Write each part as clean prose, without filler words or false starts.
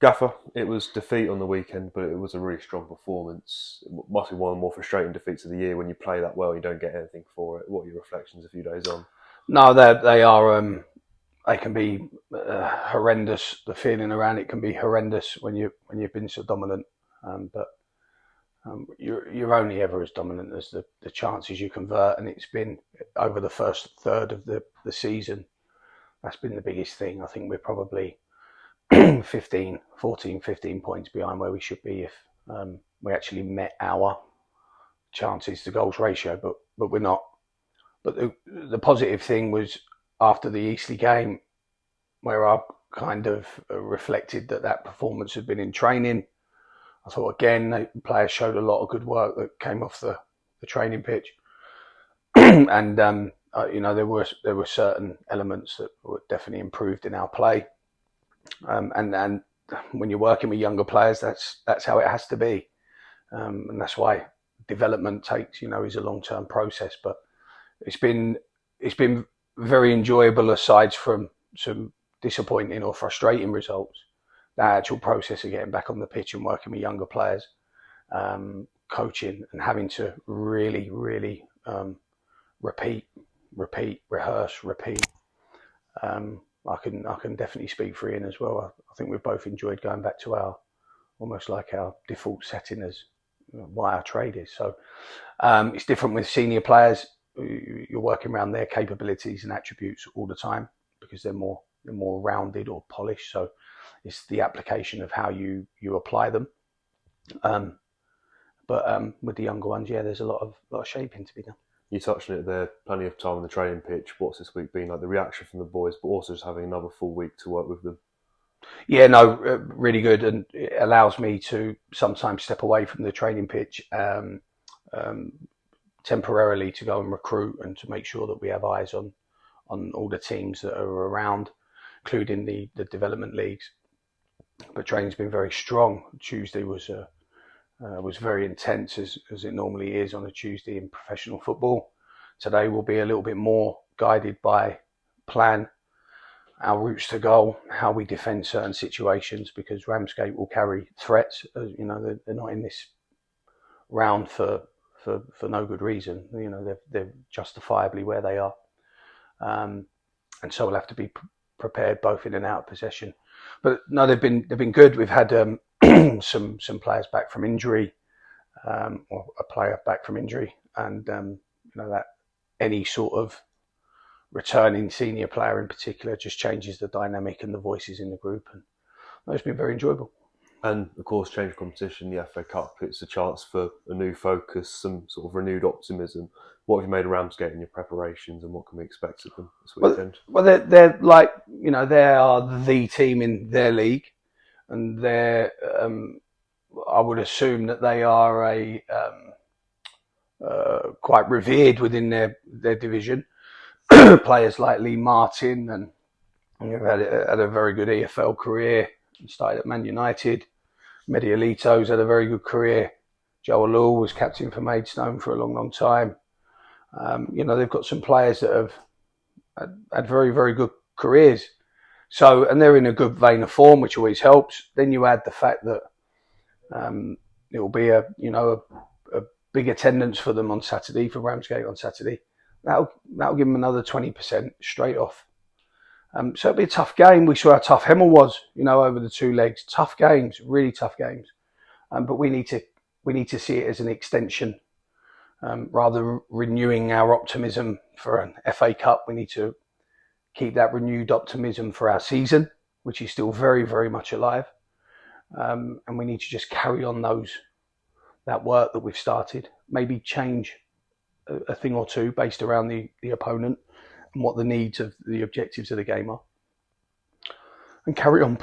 Gaffer, it was defeat on the weekend, but it was a really strong performance. It must be one of the more frustrating defeats of the year when you play that well, you don't get anything for it. What are your reflections a few days on? No, they are. They can be horrendous. The feeling around it can be horrendous when you've been so dominant. But you're only ever as dominant as the chances you convert, and it's been over the first third of the season. That's been the biggest thing. I think we're probably 15 points behind where we should be if we actually met our chances to goals ratio, but we're not. But the positive thing was after the Eastleigh game, where I kind of reflected that performance had been in training. I thought again the players showed a lot of good work that came off the training pitch, and there were certain elements that were definitely improved in our play, and when you're working with younger players, that's how it has to be, and that's why development takes is a long term process. But it's been very enjoyable aside from some disappointing or frustrating results. The actual process of getting back on the pitch and working with younger players, coaching and having to really repeat, rehearse, repeat. I can definitely speak for Ian as well. I think we've both enjoyed going back to our almost like our default setting as what our trade is. So it's different with senior players. You're working around their capabilities and attributes all the time because they're more rounded or polished. So it's the application of how you apply them. But with the younger ones, yeah, there's a lot of shaping to be done. You touched on it there, plenty of time on the training pitch. What's this week been like? The reaction from the boys, but also just having another full week to work with them. Yeah, no, really good, and it allows me to sometimes step away from the training pitch temporarily to go and recruit and to make sure that we have eyes on all the teams that are around, including the development leagues. But training's been very strong. Tuesday was very intense as it normally is on a Tuesday in professional football. Today will be a little bit more guided by plan, our routes to goal, how we defend certain situations, because Ramsgate will carry threats. They're not in this round for no good reason. They're justifiably where they are, and so we'll have to be prepared both in and out of possession. But no, they've been good. We've had some players back from injury, or a player back from injury, and that any sort of returning senior player in particular just changes the dynamic and the voices in the group, and it's been very enjoyable. And of course, change of competition, the FA Cup, it's a chance for a new focus, some sort of renewed optimism. What have you made of Ramsgate in your preparations, and what can we expect of them this weekend? Well, they're like they are the team in their league, and they're I would assume that they are quite revered within their division. Players like Lee Martin and had a very good EFL career. He started at Man United. Medialito's had a very good career. Joe Alul was captain for Maidstone for a long time. They've got some players that have had very, very good careers. So, and they're in a good vein of form, which always helps. Then you add the fact that it will be a big attendance for them on Saturday, for Ramsgate on Saturday. That'll give them another 20% straight off. So it'll be a tough game. We saw how tough Hemel was, over the two legs. Tough games, really tough games. But we need to see it as an extension, rather than renewing our optimism for an FA Cup. We need to keep that renewed optimism for our season, which is still very, very much alive. And we need to just carry on that work that we've started. Maybe change a thing or two based around the opponent and what the needs of the objectives of the game are, and carry on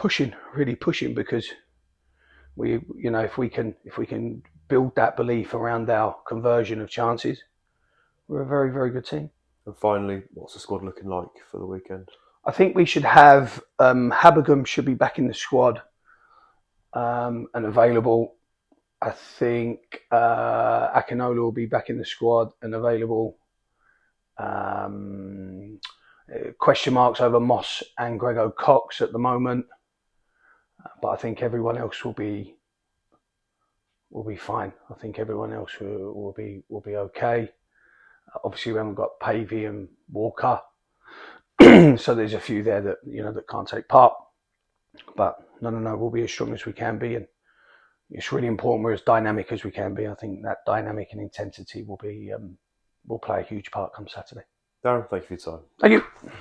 really pushing, because if we can build that belief around our conversion of chances, we're a very, very good team. And finally, what's the squad looking like for the weekend? I think we should have Habergum should be back in the squad and available. I think Akinola will be back in the squad and available. Question marks over Moss and Grego Cox at the moment. but I think everyone else will be fine. I think everyone else will be okay. Obviously, we haven't got Pavey and Walker, so there's a few there that that can't take part. But no, we'll be as strong as we can be, and it's really important we're as dynamic as we can be. I think that dynamic and intensity will play a huge part come Saturday. Darren, thank you for your time. Thank you.